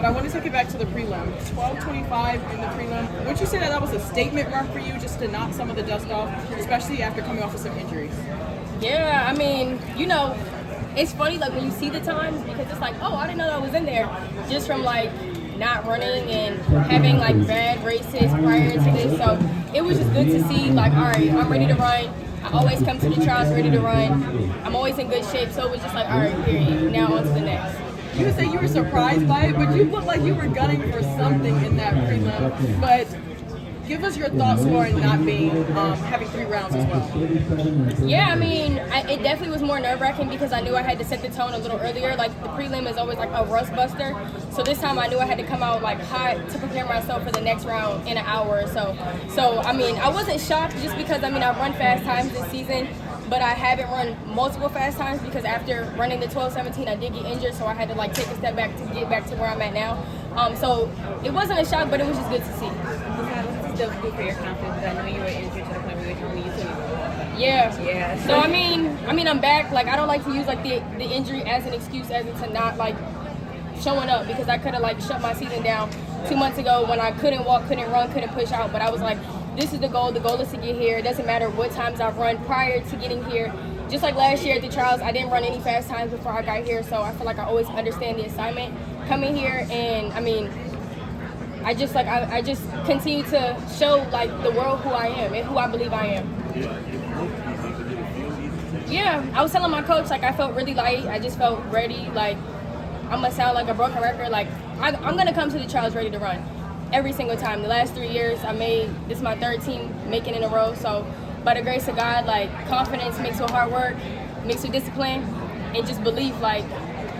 But I want to take it back to the prelim. 12:25 in the prelim. Would you say that was a statement run for you, just to knock some of the dust off, especially after coming off of some injuries? Yeah, I mean, it's funny like when you see the times, because it's like, oh, I didn't know that I was in there, just from like not running and having like bad races prior to this. So it was just good to see like, all right, I'm ready to run. I always come to the trials ready to run. I'm always in good shape. So it was just like, all right, period. Now on to the next. You would say you were surprised by it, but you looked like you were gunning for something in that prelim. But give us your thoughts more on not being having 3 rounds as well. Yeah, I mean, it definitely was more nerve-wracking because I knew I had to set the tone a little earlier. Like the prelim is always like a rust buster, so this time I knew I had to come out like hot to prepare myself for the next round in an hour or so. So I mean, I wasn't shocked just because I run fast times this season, but I haven't run multiple fast times because after running the 12:17, I did get injured, so I had to like take a step back to get back to where I'm at now. So it wasn't a shock, but it was just good to see. Still good for your confidence. I know you were injured to the point where you were telling me you couldn't. Yeah. So I mean, I'm back. Like I don't like to use like the injury as an excuse as into not like showing up, because I could have like shut my season down 2 months ago when I couldn't walk, couldn't run, couldn't push out. But I was like, this is the goal. The goal is to get here. It doesn't matter what times I've run prior to getting here. Just like last year at the trials, I didn't run any fast times before I got here. So I feel like I always understand the assignment coming here, and I mean, I just continue to show like the world who I am and who I believe I am. Yeah, I was telling my coach like I felt really light. I just felt ready. Like I'm gonna sound like a broken record. Like I'm gonna come to the trials ready to run every single time. The last 3 years this is my 3rd team making in a row. So by the grace of God, like confidence mixed with hard work, mixed with discipline, and just belief. Like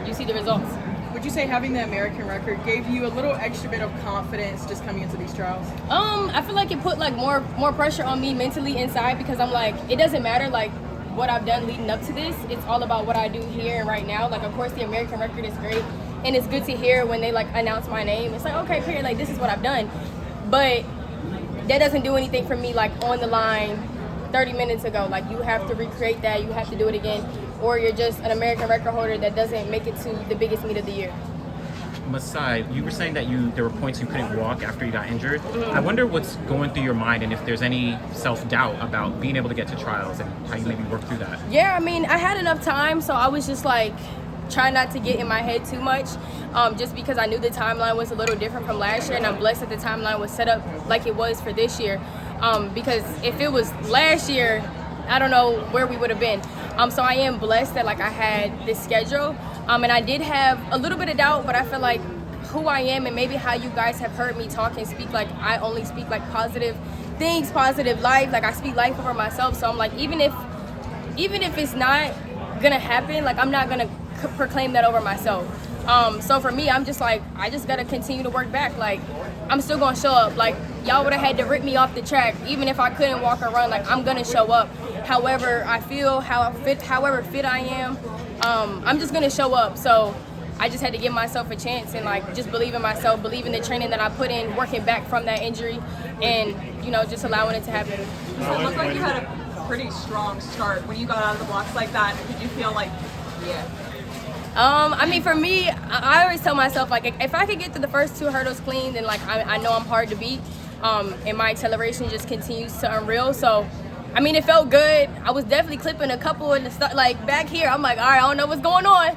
you see the results. Would you say having the American record gave you a little extra bit of confidence just coming into these trials? I feel like it put like more pressure on me mentally inside, because I'm like, it doesn't matter like what I've done leading up to this. It's all about what I do here and right now. Like of course the American record is great, and it's good to hear when they like announce my name. It's like, okay, period, like this is what I've done. But that doesn't do anything for me like on the line 30 minutes ago. Like you have to recreate that, you have to do it again, or you're just an American record holder that doesn't make it to the biggest meet of the year. Masai, you were saying that there were points you couldn't walk after you got injured. Mm-hmm. I wonder what's going through your mind, and if there's any self-doubt about being able to get to trials and how you maybe work through that. Yeah, I mean, I had enough time, so I was just like trying not to get in my head too much, just because I knew the timeline was a little different from last year, and I'm blessed that the timeline was set up like it was for this year. Because if it was last year, I don't know where we would have been. So I am blessed that like I had this schedule, and I did have a little bit of doubt, but I feel like who I am and maybe how you guys have heard me talk and speak, like I only speak like positive things, positive life, like I speak life over myself. So I'm like, even if it's not gonna happen, like I'm not gonna proclaim that over myself. So for me, I'm just like, I just gotta continue to work back. Like I'm still gonna show up. Like y'all would have had to rip me off the track, even if I couldn't walk or run. Like I'm gonna show up. However I feel, however fit I am, I'm just gonna show up. So I just had to give myself a chance and like just believe in myself, believe in the training that I put in, working back from that injury, and just allowing it to happen. So it looked like you had a pretty strong start when you got out of the blocks like that. Did you feel like, yeah? I mean, for me, I always tell myself, like, if I could get through the first 2 hurdles clean, then, like, I know I'm hard to beat, and my acceleration just continues to unreal. So, I mean, it felt good. I was definitely clipping a couple in the start, like, back here. I'm like, all right, I don't know what's going on.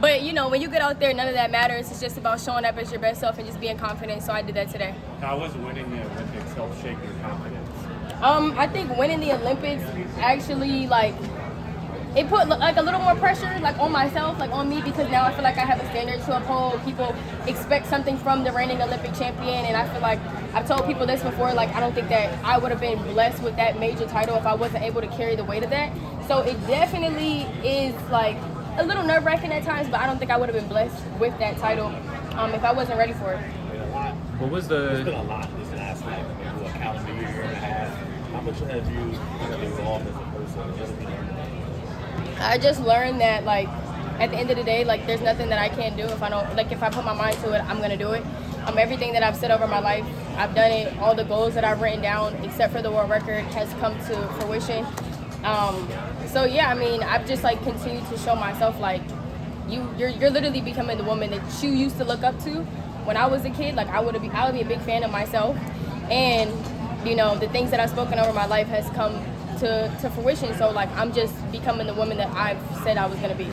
But, when you get out there, none of that matters. It's just about showing up as your best self and just being confident. So I did that today. How was winning the Olympics help shape your confidence? I think winning the Olympics actually, like, it put like a little more pressure like on myself, like on me, because now I feel like I have a standard to uphold. People expect something from the reigning Olympic champion, and I feel like I've told people this before, like I don't think that I would have been blessed with that major title if I wasn't able to carry the weight of that. So it definitely is like a little nerve-wracking at times, but I don't think I would have been blessed with that title if I wasn't ready for it. What was It's been a lot this last night, maybe a calendar year and a half. How much have you evolved as a person? What have you learned? I just learned that, like, at the end of the day, like, there's nothing that I can't do if I don't, like, if I put my mind to it, I'm gonna do it. Everything that I've said over my life, I've done it. All the goals that I've written down, except for the world record, has come to fruition. So yeah, I mean, I've just like continued to show myself, like, you're literally becoming the woman that you used to look up to. When I was a kid, like I would be a big fan of myself, and you know, the things that I've spoken over my life has come to fruition. So like I'm just becoming the woman that I've said I was gonna be.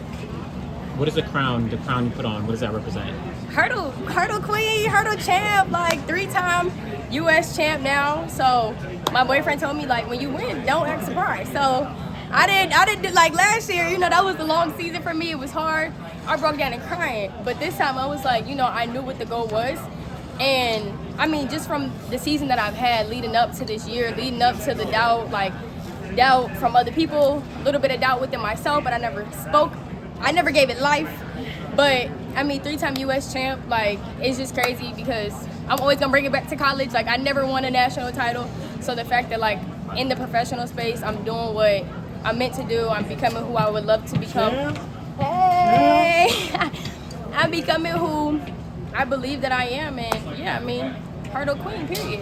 What is the crown you put on? What does that represent? Hurdle queen, hurdle champ, like 3-time US champ now. So my boyfriend told me, like, when you win, don't act surprised. So I didn't like last year, you know, that was a long season for me. It was hard. I broke down and crying. But this time I was like, you know, I knew what the goal was. And I mean, just from the season that I've had leading up to this year, leading up to the doubt from other people, a little bit of doubt within myself, but I never gave it life. But I mean, 3-time US champ, like, it's just crazy because I'm always gonna bring it back to college. Like, I never won a national title. So the fact that, like, in the professional space, I'm doing what I'm meant to do. I'm becoming who I would love to become. Hey! I'm becoming who I believe that I am. And yeah, I mean, hurdle queen, period.